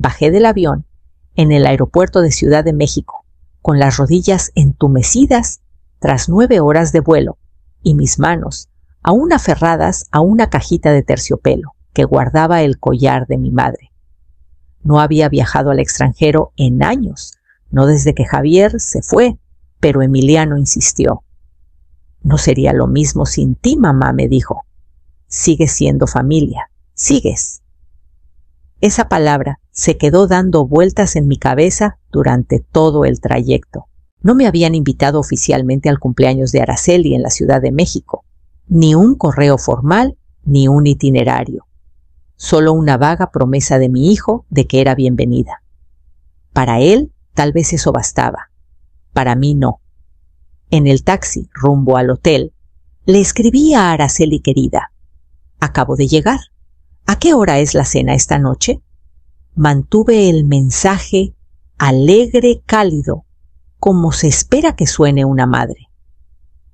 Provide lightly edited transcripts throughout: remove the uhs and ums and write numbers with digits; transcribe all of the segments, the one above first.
Bajé del avión en el aeropuerto de Ciudad de México, con las rodillas entumecidas tras 9 horas de vuelo y mis manos aún aferradas a una cajita de terciopelo que guardaba el collar de mi madre. No había viajado al extranjero en años, no desde que Javier se fue, pero Emiliano insistió. No sería lo mismo sin ti, mamá, me dijo. Sigues siendo familia, sigues. Esa palabra se quedó dando vueltas en mi cabeza durante todo el trayecto. No me habían invitado oficialmente al cumpleaños de Araceli en la Ciudad de México, ni un correo formal, ni un itinerario. Solo una vaga promesa de mi hijo de que era bienvenida. Para él, tal vez eso bastaba. Para mí no. En el taxi, rumbo al hotel, le escribí a Araceli querida. Acabo de llegar. ¿A qué hora es la cena esta noche? Mantuve el mensaje alegre, cálido, como se espera que suene una madre.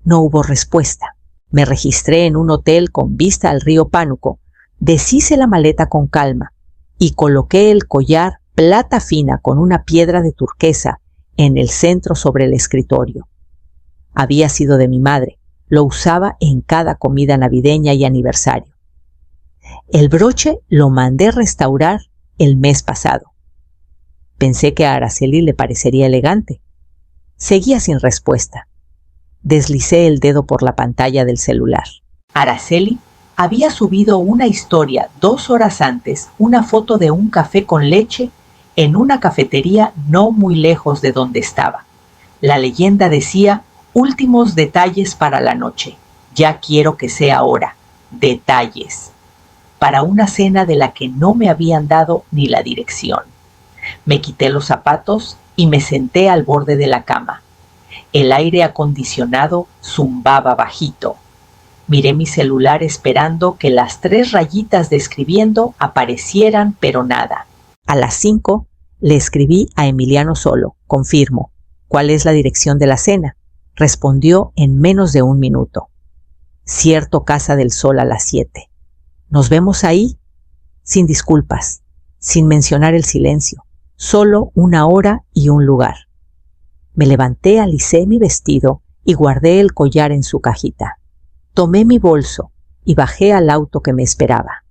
No hubo respuesta. Me registré en un hotel con vista al río Pánuco, deshice la maleta con calma y coloqué el collar plata fina con una piedra de turquesa en el centro sobre el escritorio. Había sido de mi madre, lo usaba en cada comida navideña y aniversario. El broche lo mandé restaurar el mes pasado. Pensé que a Araceli le parecería elegante. Seguía sin respuesta. Deslicé el dedo por la pantalla del celular. Araceli había subido una historia 2 horas antes, una foto de un café con leche en una cafetería no muy lejos de donde estaba. La leyenda decía: últimos detalles para la noche. Ya quiero que sea ahora. Detalles. Para una cena de la que no me habían dado ni la dirección. Me quité los zapatos y me senté al borde de la cama. El aire acondicionado zumbaba bajito. Miré mi celular esperando que las 3 rayitas de escribiendo aparecieran, pero nada. A las 5 le escribí a Emiliano solo. Confirmo. ¿Cuál es la dirección de la cena? Respondió en menos de 1 minuto. Cierto Casa del Sol a las 7. ¿Nos vemos ahí? Sin disculpas, sin mencionar el silencio, solo 1 hora y un lugar. Me levanté, alicé mi vestido y guardé el collar en su cajita. Tomé mi bolso y bajé al auto que me esperaba.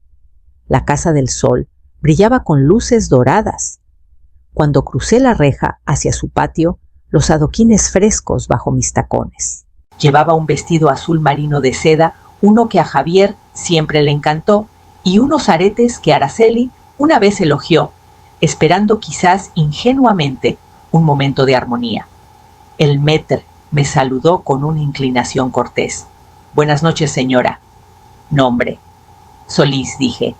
La Casa del Sol brillaba con luces doradas. Cuando crucé la reja hacia su patio, los adoquines frescos bajo mis tacones. Llevaba un vestido azul marino de seda, uno que a Javier siempre le encantó, y unos aretes que Araceli una vez elogió, esperando quizás ingenuamente un momento de armonía. El maître me saludó con una inclinación cortés. Buenas noches, señora. Nombre. Solís, dije.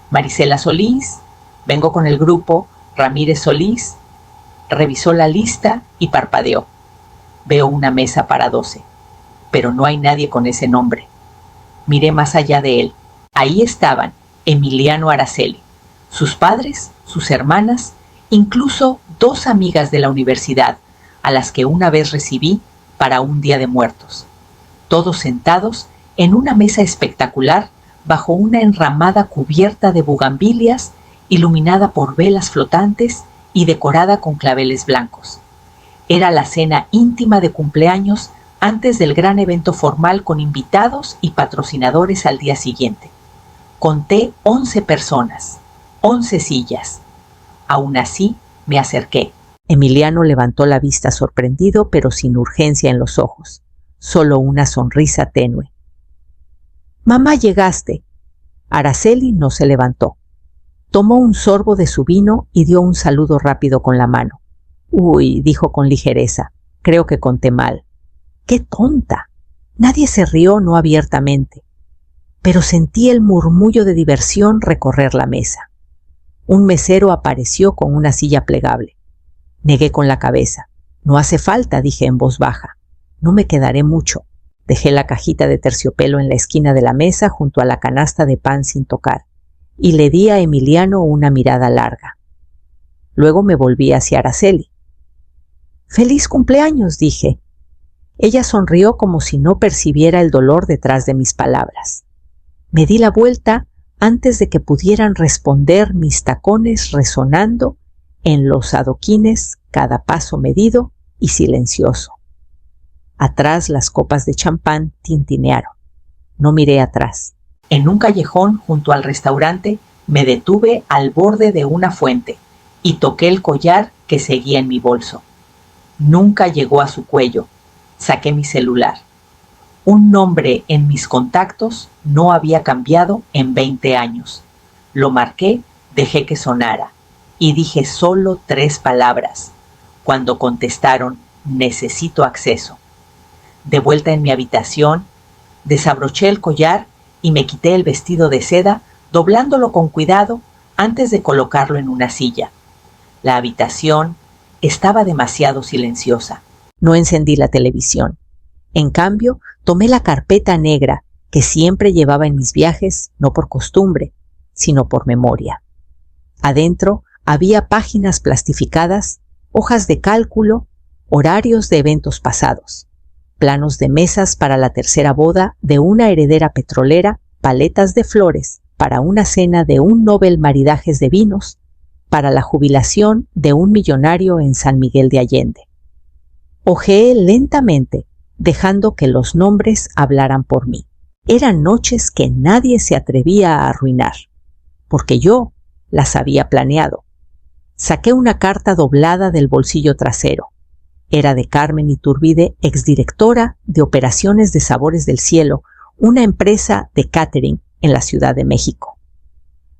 Marisela Solís. Vengo con el grupo Ramírez Solís. Revisó la lista y parpadeó. Veo una mesa para 12, pero no hay nadie con ese nombre. Miré más allá de él. Ahí estaban Emiliano Araceli, sus padres, sus hermanas, incluso 2 amigas de la universidad, a las que una vez recibí para un Día de Muertos. Todos sentados en una mesa espectacular bajo una enramada cubierta de bugambilias, iluminada por velas flotantes y decorada con claveles blancos. Era la cena íntima de cumpleaños antes del gran evento formal con invitados y patrocinadores al día siguiente. Conté 11 personas, 11 sillas. Aún así, me acerqué. Emiliano levantó la vista sorprendido, pero sin urgencia en los ojos. Solo una sonrisa tenue. «Mamá, llegaste». Araceli no se levantó. Tomó un sorbo de su vino y dio un saludo rápido con la mano. «Uy», dijo con ligereza, «creo que conté mal». ¡Qué tonta! Nadie se rió, no abiertamente, pero sentí el murmullo de diversión recorrer la mesa. Un mesero apareció con una silla plegable. Negué con la cabeza. «No hace falta», dije en voz baja. «No me quedaré mucho». Dejé la cajita de terciopelo en la esquina de la mesa junto a la canasta de pan sin tocar y le di a Emiliano una mirada larga. Luego me volví hacia Araceli. «¡Feliz cumpleaños!», dije. Ella sonrió como si no percibiera el dolor detrás de mis palabras. Me di la vuelta antes de que pudieran responder mis tacones resonando en los adoquines, cada paso medido y silencioso. Atrás las copas de champán tintinearon. No miré atrás. En un callejón junto al restaurante me detuve al borde de una fuente y toqué el collar que seguía en mi bolso. Nunca llegó a su cuello. Saqué mi celular. Un nombre en mis contactos no había cambiado en 20 años. Lo marqué, dejé que sonara y dije solo 3 palabras. Cuando contestaron, necesito acceso. De vuelta en mi habitación, desabroché el collar y me quité el vestido de seda, doblándolo con cuidado antes de colocarlo en una silla. La habitación estaba demasiado silenciosa. No encendí la televisión. En cambio, tomé la carpeta negra que siempre llevaba en mis viajes, no por costumbre, sino por memoria. Adentro había páginas plastificadas, hojas de cálculo, horarios de eventos pasados, planos de mesas para la tercera boda de una heredera petrolera, paletas de flores para una cena de un Nobel maridajes de vinos, para la jubilación de un millonario en San Miguel de Allende. Hojeé lentamente, dejando que los nombres hablaran por mí. Eran noches que nadie se atrevía a arruinar, porque yo las había planeado. Saqué una carta doblada del bolsillo trasero. Era de Carmen Iturbide, exdirectora de Operaciones de Sabores del Cielo, una empresa de catering en la Ciudad de México.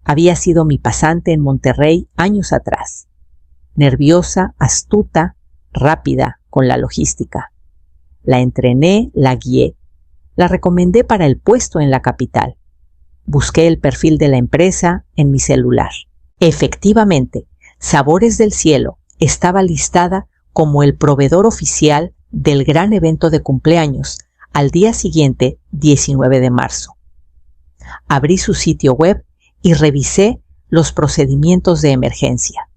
Había sido mi pasante en Monterrey años atrás. Nerviosa, astuta, rápida con la logística. La entrené, la guié. La recomendé para el puesto en la capital. Busqué el perfil de la empresa en mi celular. Efectivamente, Sabores del Cielo estaba listada como el proveedor oficial del gran evento de cumpleaños al día siguiente, 19 de marzo. Abrí su sitio web y revisé los procedimientos de emergencia.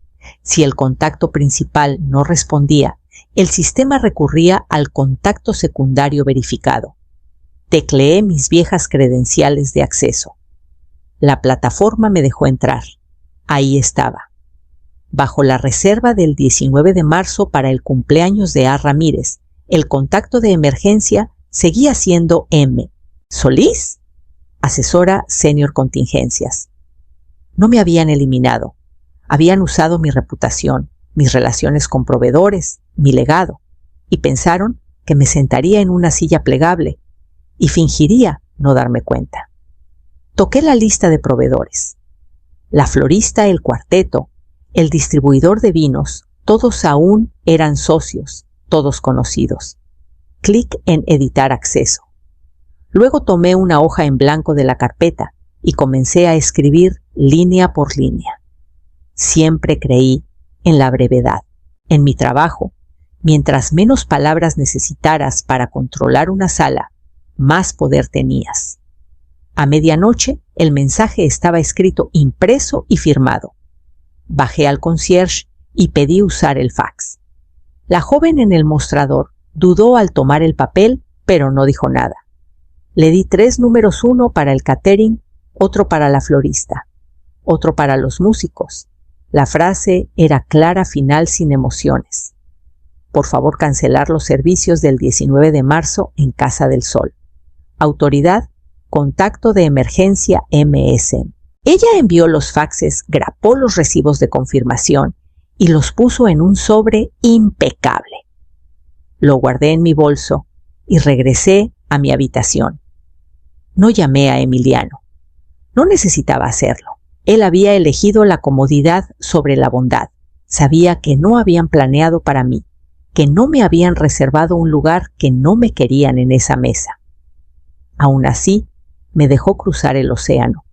Si el contacto principal no respondía, el sistema recurría al contacto secundario verificado. Tecleé mis viejas credenciales de acceso. La plataforma me dejó entrar. Ahí estaba. Bajo la reserva del 19 de marzo para el cumpleaños de A. Ramírez, el contacto de emergencia seguía siendo M. Solís, asesora senior contingencias. No me habían eliminado. Habían usado mi reputación, mis relaciones con proveedores, mi legado, y pensaron que me sentaría en una silla plegable y fingiría no darme cuenta. Toqué la lista de proveedores. La florista, el cuarteto, el distribuidor de vinos, todos aún eran socios, todos conocidos. Clic en editar acceso. Luego tomé una hoja en blanco de la carpeta y comencé a escribir línea por línea. Siempre creí en la brevedad. En mi trabajo, mientras menos palabras necesitaras para controlar una sala, más poder tenías. A medianoche, el mensaje estaba escrito, impreso y firmado. Bajé al concierge y pedí usar el fax. La joven en el mostrador dudó al tomar el papel, pero no dijo nada. Le di 3 números, uno para el catering, otro para la florista, otro para los músicos. La frase era clara, final, sin emociones. Por favor, cancelar los servicios del 19 de marzo en Casa del Sol. Autoridad, contacto de emergencia MS. Ella envió los faxes, grapó los recibos de confirmación y los puso en un sobre impecable. Lo guardé en mi bolso y regresé a mi habitación. No llamé a Emiliano. No necesitaba hacerlo. Él había elegido la comodidad sobre la bondad. Sabía que no habían planeado para mí, que no me habían reservado un lugar, que no me querían en esa mesa. Aún así, me dejó cruzar el océano.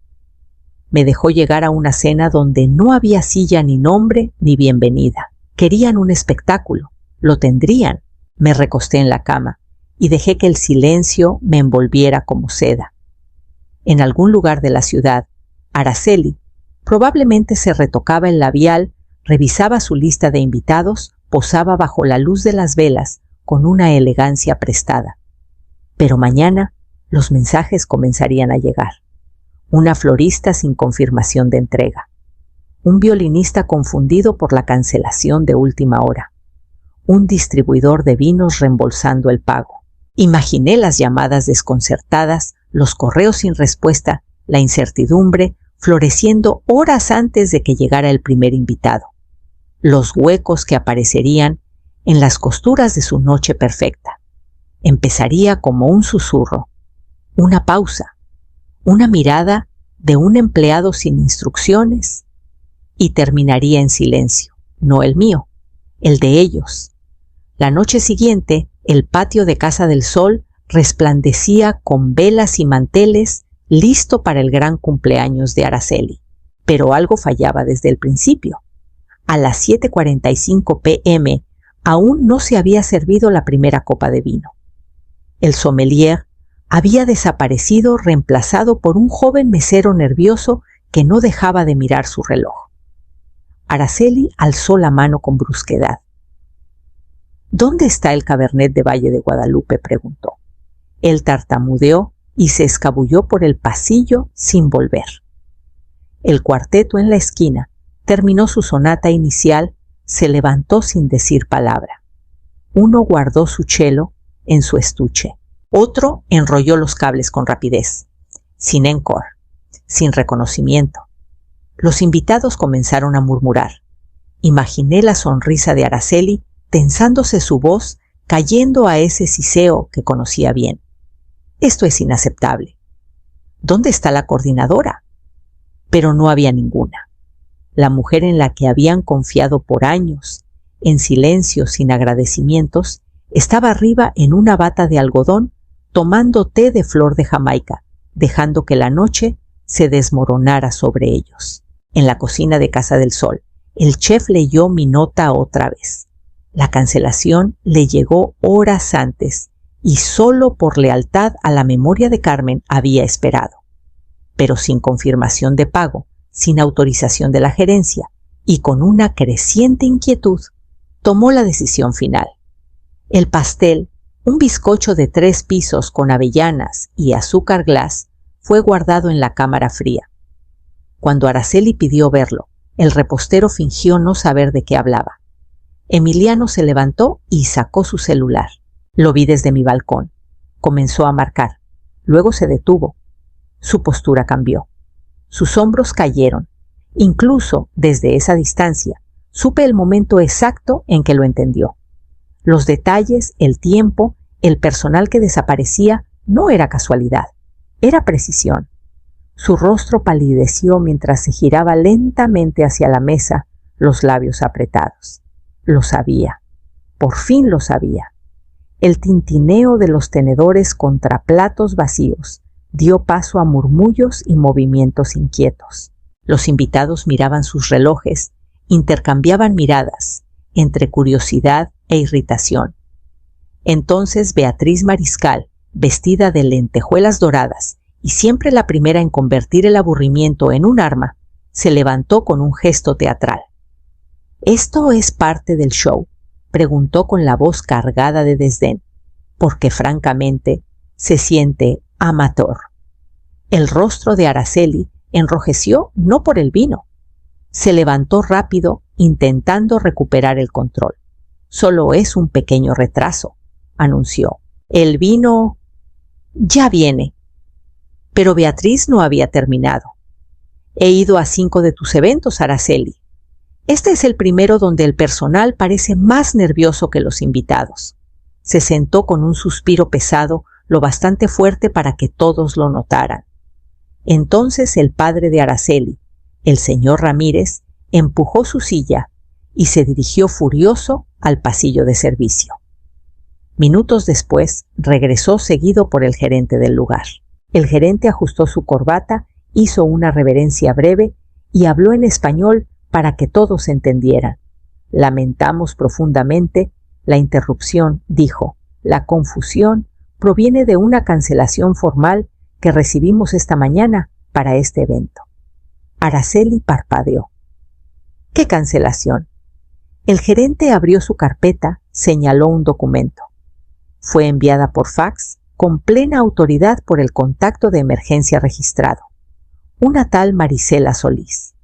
Me dejó llegar a una cena donde no había silla ni nombre ni bienvenida. Querían un espectáculo. Lo tendrían. Me recosté en la cama y dejé que el silencio me envolviera como seda. En algún lugar de la ciudad, Araceli probablemente se retocaba el labial, revisaba su lista de invitados, posaba bajo la luz de las velas con una elegancia prestada. Pero mañana los mensajes comenzarían a llegar. una florista sin confirmación de entrega, un violinista confundido por la cancelación de última hora, un distribuidor de vinos reembolsando el pago. Imaginé las llamadas desconcertadas, los correos sin respuesta, la incertidumbre floreciendo horas antes de que llegara el primer invitado, los huecos que aparecerían en las costuras de su noche perfecta. Empezaría como un susurro, una pausa, una mirada de un empleado sin instrucciones, y terminaría en silencio, no el mío, el de ellos. La noche siguiente, el patio de Casa del Sol resplandecía con velas y manteles, listo para el gran cumpleaños de Araceli. Pero algo fallaba desde el principio. A las 7:45 p.m. aún no se había servido la primera copa de vino. El sommelier había desaparecido, reemplazado por un joven mesero nervioso que no dejaba de mirar su reloj. Araceli alzó la mano con brusquedad. «¿Dónde está el Cabernet de Valle de Guadalupe?», preguntó. Él tartamudeó y se escabulló por el pasillo sin volver. El cuarteto en la esquina terminó su sonata inicial, se levantó sin decir palabra. Uno guardó su cello en su estuche. Otro enrolló los cables con rapidez, sin encore, sin reconocimiento. Los invitados comenzaron a murmurar. Imaginé la sonrisa de Araceli tensándose su voz, cayendo a ese siseo que conocía bien. Esto es inaceptable. ¿Dónde está la coordinadora? Pero no había ninguna. La mujer en la que habían confiado por años, en silencio, sin agradecimientos, estaba arriba en una bata de algodón, tomando té de flor de Jamaica, dejando que la noche se desmoronara sobre ellos. En la cocina de Casa del Sol, el chef leyó mi nota otra vez. La cancelación le llegó horas antes y solo por lealtad a la memoria de Carmen había esperado. Pero sin confirmación de pago, sin autorización de la gerencia y con una creciente inquietud, tomó la decisión final. El pastel, un bizcocho de 3 pisos con avellanas y azúcar glass, fue guardado en la cámara fría. Cuando Araceli pidió verlo, el repostero fingió no saber de qué hablaba. Emiliano se levantó y sacó su celular. Lo vi desde mi balcón. Comenzó a marcar. Luego se detuvo. Su postura cambió. Sus hombros cayeron. Incluso desde esa distancia, supe el momento exacto en que lo entendió. Los detalles, el tiempo, el personal que desaparecía no era casualidad, era precisión. Su rostro palideció mientras se giraba lentamente hacia la mesa, los labios apretados. Lo sabía. Por fin lo sabía. El tintineo de los tenedores contra platos vacíos dio paso a murmullos y movimientos inquietos. Los invitados miraban sus relojes, intercambiaban miradas, entre curiosidad e irritación. Entonces Beatriz Mariscal, vestida de lentejuelas doradas y siempre la primera en convertir el aburrimiento en un arma, se levantó con un gesto teatral. «¿Esto es parte del show?», preguntó con la voz cargada de desdén, porque francamente se siente amateur. El rostro de Araceli enrojeció no por el vino. Se levantó rápido, intentando recuperar el control. «Solo es un pequeño retraso», anunció. «El vino ya viene». Pero Beatriz no había terminado. «He ido a 5 de tus eventos, Araceli. Este es el primero donde el personal parece más nervioso que los invitados». Se sentó con un suspiro pesado, lo bastante fuerte para que todos lo notaran. Entonces el padre de Araceli, el señor Ramírez, empujó su silla y se dirigió furioso al pasillo de servicio. Minutos después regresó seguido por el gerente del lugar. El gerente ajustó su corbata, hizo una reverencia breve y habló en español para que todos entendieran. «Lamentamos profundamente la interrupción», dijo. «La confusión proviene de una cancelación formal que recibimos esta mañana para este evento». Araceli parpadeó. «¿Qué cancelación?». El gerente abrió su carpeta, señaló un documento. Fue enviada por fax con plena autoridad por el contacto de emergencia registrado. una tal Marisela Solís.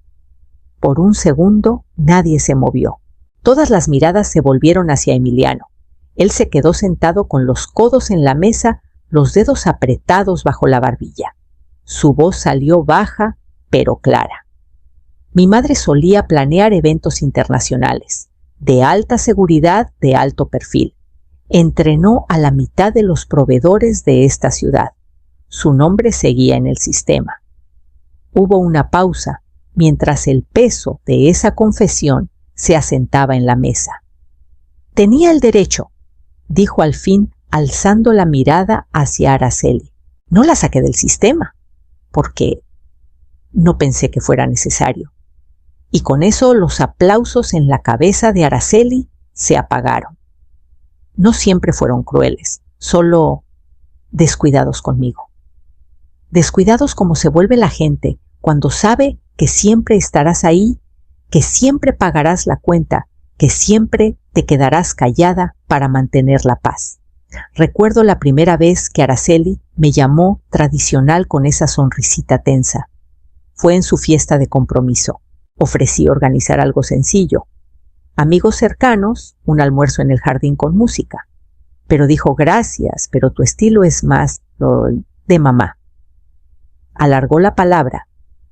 Por un segundo nadie se movió. Todas las miradas se volvieron hacia Emiliano. Él se quedó sentado con los codos en la mesa, los dedos apretados bajo la barbilla. Su voz salió baja, pero clara. Mi madre solía planear eventos internacionales, de alta seguridad, de alto perfil. Entrenó a la mitad de los proveedores de esta ciudad. Su nombre seguía en el sistema. Hubo una pausa, mientras el peso de esa confesión se asentaba en la mesa. Tenía el derecho, dijo al fin, alzando la mirada hacia Araceli. No la saqué del sistema, porque no pensé que fuera necesario. Y con eso los aplausos en la cabeza de Araceli se apagaron. No siempre fueron crueles, solo descuidados conmigo. Descuidados como se vuelve la gente cuando sabe que siempre estarás ahí, que siempre pagarás la cuenta, que siempre te quedarás callada para mantener la paz. Recuerdo la primera vez que Araceli me llamó tradicional con esa sonrisita tensa. Fue en su fiesta de compromiso. Ofrecí organizar algo sencillo. Amigos cercanos, un almuerzo en el jardín con música. Pero dijo, gracias, pero tu estilo es más de mamá. Alargó la palabra,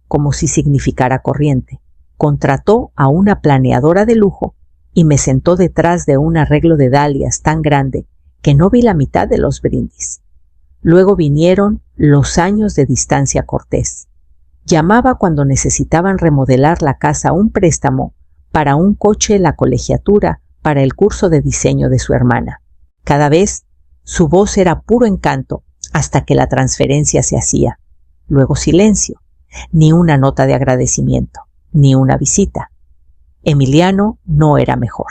como si significara corriente. Contrató a una planeadora de lujo y me sentó detrás de un arreglo de dalias tan grande que no vi la mitad de los brindis. Luego vinieron los años de distancia cortés. Llamaba cuando necesitaban remodelar la casa, un préstamo para un coche, la colegiatura, para el curso de diseño de su hermana. Cada vez su voz era puro encanto hasta que la transferencia se hacía. Luego silencio, ni una nota de agradecimiento, ni una visita. Emiliano no era mejor.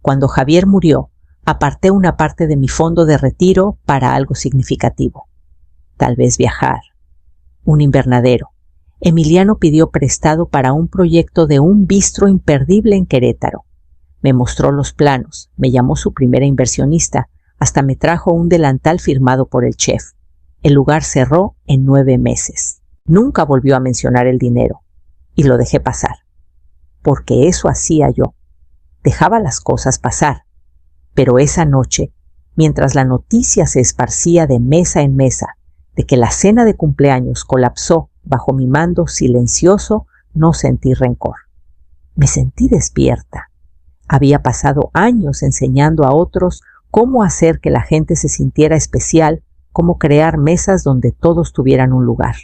Cuando Javier murió, aparté una parte de mi fondo de retiro para algo significativo. Tal vez viajar. Un invernadero. Emiliano pidió prestado para un proyecto de un bistro imperdible en Querétaro. Me mostró los planos, me llamó su primera inversionista, hasta me trajo un delantal firmado por el chef. El lugar cerró en 9 meses. Nunca volvió a mencionar el dinero, y lo dejé pasar. Porque eso hacía yo. Dejaba las cosas pasar. Pero esa noche, mientras la noticia se esparcía de mesa en mesa, de que la cena de cumpleaños colapsó bajo mi mando silencioso, no sentí rencor. Me sentí despierta. Había pasado años enseñando a otros cómo hacer que la gente se sintiera especial, cómo crear mesas donde todos tuvieran un lugar.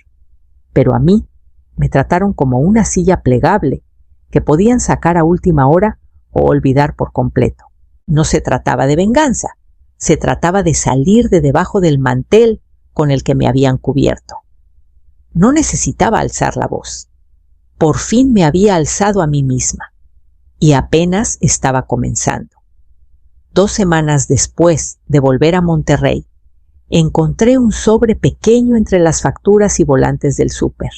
Pero a mí me trataron como una silla plegable que podían sacar a última hora o olvidar por completo. No se trataba de venganza, se trataba de salir de debajo del mantel con el que me habían cubierto. No necesitaba alzar la voz. Por fin me había alzado a mí misma, y apenas estaba comenzando. 2 semanas después de volver a Monterrey, encontré un sobre pequeño entre las facturas y volantes del súper.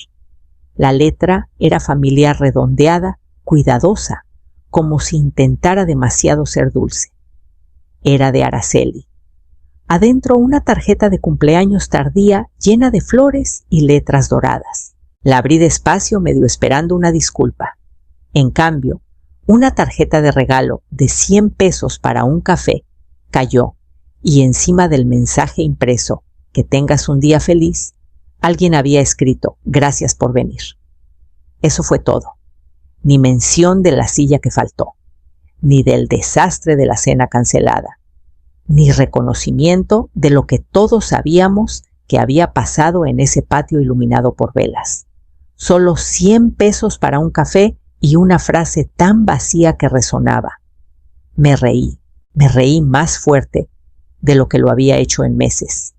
La letra era familiar, redondeada, cuidadosa, como si intentara demasiado ser dulce. Era de Araceli. Adentro una tarjeta de cumpleaños tardía llena de flores y letras doradas. La abrí despacio, medio esperando una disculpa. En cambio, una tarjeta de regalo de 100 pesos para un café cayó, y encima del mensaje impreso, que tengas un día feliz, alguien había escrito, gracias por venir. Eso fue todo. Ni mención de la silla que faltó, ni del desastre de la cena cancelada, ni reconocimiento de lo que todos sabíamos que había pasado en ese patio iluminado por velas. Solo 100 pesos para un café y una frase tan vacía que resonaba. Me reí más fuerte de lo que lo había hecho en meses.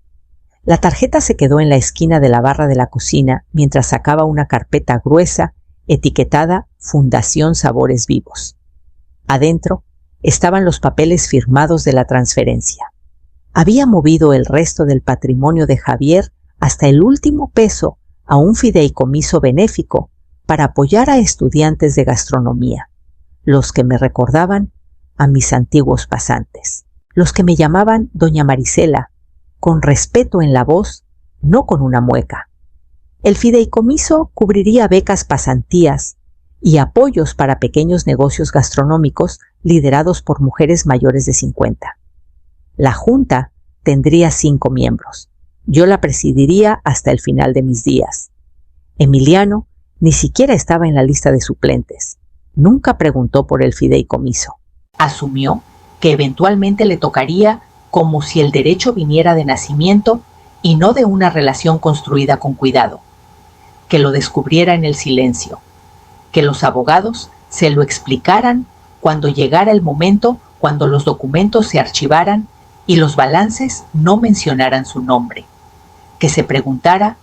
La tarjeta se quedó en la esquina de la barra de la cocina mientras sacaba una carpeta gruesa etiquetada Fundación Sabores Vivos. Adentro estaban los papeles firmados de la transferencia. Había movido el resto del patrimonio de Javier hasta el último peso a un fideicomiso benéfico para apoyar a estudiantes de gastronomía, los que me recordaban a mis antiguos pasantes, los que me llamaban Doña Marisela, con respeto en la voz, no con una mueca. El fideicomiso cubriría becas, pasantías y apoyos para pequeños negocios gastronómicos liderados por mujeres mayores de 50. La junta tendría 5 miembros. Yo la presidiría hasta el final de mis días. Emiliano ni siquiera estaba en la lista de suplentes. Nunca preguntó por el fideicomiso. Asumió que eventualmente le tocaría como si el derecho viniera de nacimiento y no de una relación construida con cuidado. Que lo descubriera en el silencio. Que los abogados se lo explicaran cuando llegara el momento, cuando los documentos se archivaran y los balances no mencionaran su nombre. Que se preguntara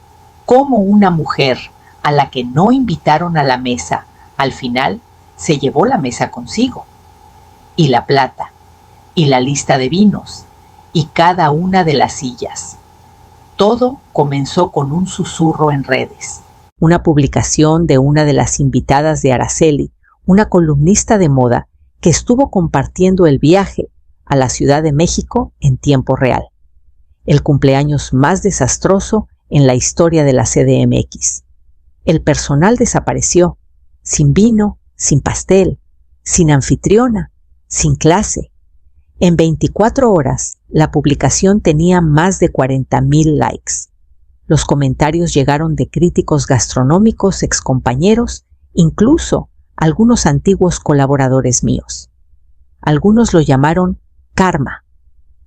cómo una mujer a la que no invitaron a la mesa, al final se llevó la mesa consigo. Y la plata, y la lista de vinos, y cada una de las sillas. Todo comenzó con un susurro en redes. Una publicación de una de las invitadas de Araceli, una columnista de moda que estuvo compartiendo el viaje a la Ciudad de México en tiempo real. El cumpleaños más desastroso en la historia de la CDMX. El personal desapareció, sin vino, sin pastel, sin anfitriona, sin clase. En 24 horas, la publicación tenía más de 40,000 likes. Los comentarios llegaron de críticos gastronómicos, excompañeros, incluso algunos antiguos colaboradores míos. Algunos lo llamaron karma,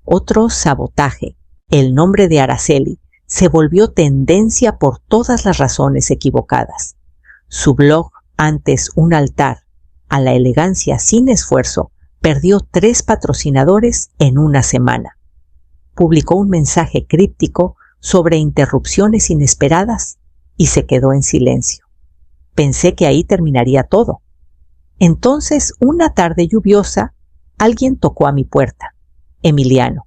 otros sabotaje. El nombre de Araceli se volvió tendencia por todas las razones equivocadas. Su blog, antes un altar a la elegancia sin esfuerzo, perdió 3 patrocinadores en una semana. Publicó un mensaje críptico sobre interrupciones inesperadas y se quedó en silencio. Pensé que ahí terminaría todo. Entonces, una tarde lluviosa, alguien tocó a mi puerta. Emiliano.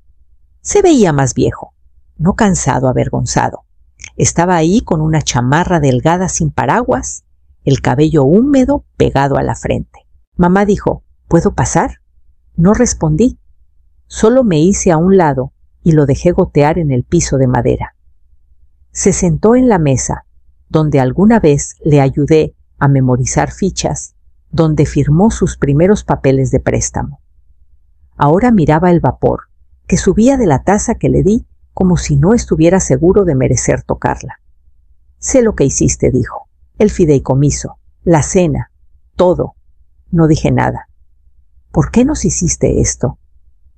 Se veía más viejo, no cansado, avergonzado. Estaba ahí con una chamarra delgada sin paraguas, el cabello húmedo pegado a la frente. Mamá dijo, ¿puedo pasar? No respondí. Solo me hice a un lado y lo dejé gotear en el piso de madera. Se sentó en la mesa, donde alguna vez le ayudé a memorizar fichas, donde firmó sus primeros papeles de préstamo. Ahora miraba el vapor, que subía de la taza que le di como si no estuviera seguro de merecer tocarla. Sé lo que hiciste, dijo. El fideicomiso, la cena, todo. No dije nada. ¿Por qué nos hiciste esto?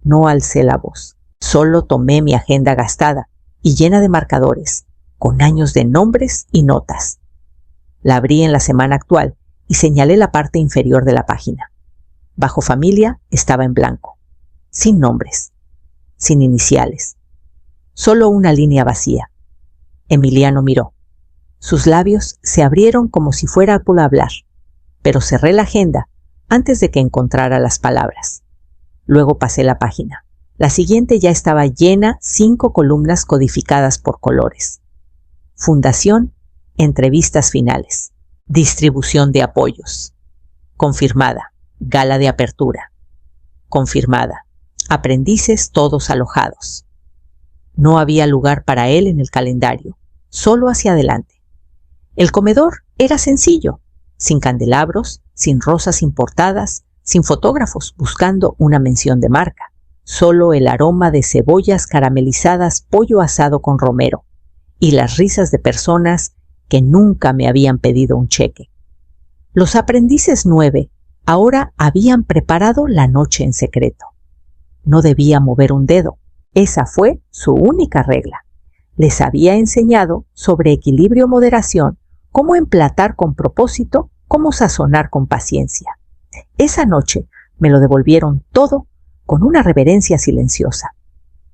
No alcé la voz. Solo tomé mi agenda gastada y llena de marcadores, con años de nombres y notas. La abrí en la semana actual y señalé la parte inferior de la página. Bajo familia estaba en blanco, sin nombres, sin iniciales, solo una línea vacía. Emiliano miró. Sus labios se abrieron como si fuera por hablar, pero cerré la agenda antes de que encontrara las palabras. Luego pasé la página. La siguiente ya estaba llena, 5 columnas codificadas por colores. Fundación, entrevistas finales. Distribución de apoyos. Confirmada, gala de apertura. Confirmada, aprendices todos alojados. No había lugar para él en el calendario, solo hacia adelante. El comedor era sencillo, sin candelabros, sin rosas importadas, sin fotógrafos buscando una mención de marca. Solo el aroma de cebollas caramelizadas, pollo asado con romero y las risas de personas que nunca me habían pedido un cheque. Los aprendices 9 ahora habían preparado la noche en secreto. No debía mover un dedo. Esa fue su única regla. Les había enseñado sobre equilibrio, moderación, cómo emplatar con propósito, cómo sazonar con paciencia. Esa noche me lo devolvieron todo con una reverencia silenciosa.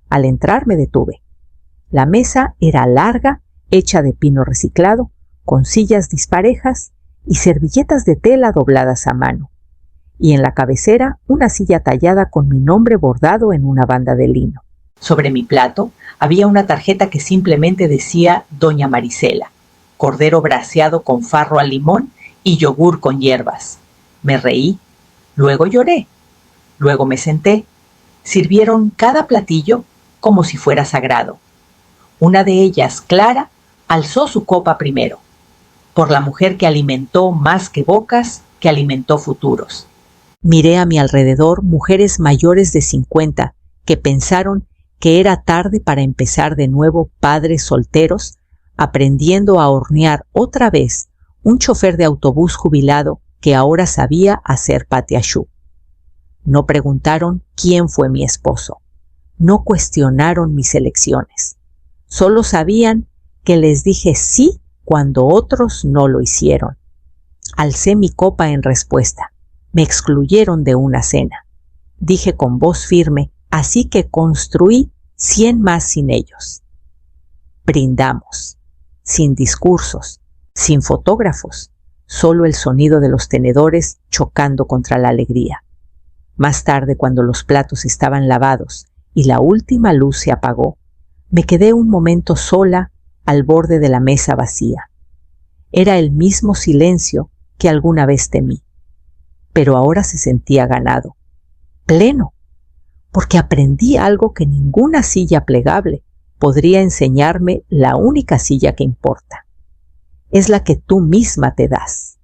Al entrar me detuve. La mesa era larga, hecha de pino reciclado, con sillas disparejas y servilletas de tela dobladas a mano. Y en la cabecera una silla tallada con mi nombre bordado en una banda de lino. Sobre mi plato había una tarjeta que simplemente decía Doña Marisela, cordero braseado con farro al limón y yogur con hierbas. Me reí, luego lloré. Luego me senté. Sirvieron cada platillo como si fuera sagrado. Una de ellas, clara, Alzó su copa primero, por la mujer que alimentó más que bocas, que alimentó futuros. Miré a mi alrededor mujeres mayores de 50 que pensaron que era tarde para empezar de nuevo padres solteros, aprendiendo a hornear otra vez un chofer de autobús jubilado que ahora sabía hacer patiachú. No preguntaron quién fue mi esposo. No cuestionaron mis elecciones. Solo sabían que les dije sí cuando otros no lo hicieron. Alcé mi copa en respuesta. Me excluyeron de una cena. Dije con voz firme, así que construí 100 más sin ellos. Brindamos, sin discursos, sin fotógrafos, solo el sonido de los tenedores chocando contra la alegría. Más tarde, cuando los platos estaban lavados y la última luz se apagó, me quedé un momento sola al borde de la mesa vacía. Era el mismo silencio que alguna vez temí, pero ahora se sentía ganado, pleno, porque aprendí algo que ninguna silla plegable podría enseñarme. La única silla que importa es la que tú misma te das.